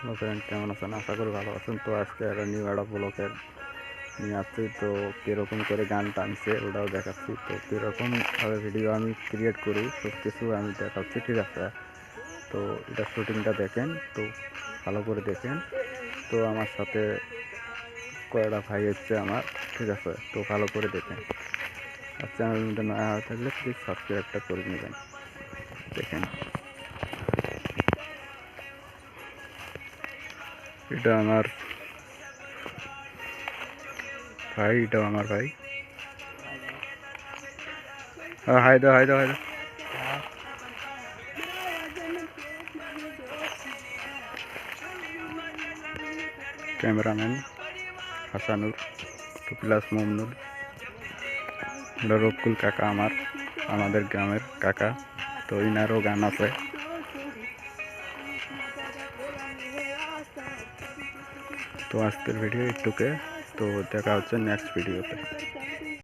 Hello friend, কেমন আছেন? আশা করি ভালো আছেন। তো আজকে একটা নিউ একটা ব্লকের নিয়ে আসছি। তো কীরকম করে গান টানছে ওটাও দেখাচ্ছি। তো কীরকমভাবে ভিডিও আমি ক্রিয়েট করি সব কিছু আমি দেখাচ্ছি, ঠিক আছে? তো এটা শুটিংটা দেখেন, তো ভালো করে দেখেন। তো আমার সাথে কয়টা ভাই এসছে আমার, ঠিক আছে? তো ভালো করে দেখেন। আর চ্যানেলের মধ্যে নয়া হয়ে থাকলে প্লিজ সাবস্ক্রাইবটা করে নেবেন। দেখেন, এটা আমার ভাই, এটাও আমার ভাই। হাই দাও, হাই দাও, হাই দাও। Cameraman Hasanur, plus Mominul. এটা রকুল কাকা, আমাদের গ্রামের কাকা। তো ইনারও গান আছে। তো আজকের ভিডিও একটুকে, তো দেখা হচ্ছে নেক্সট ভিডিওতে।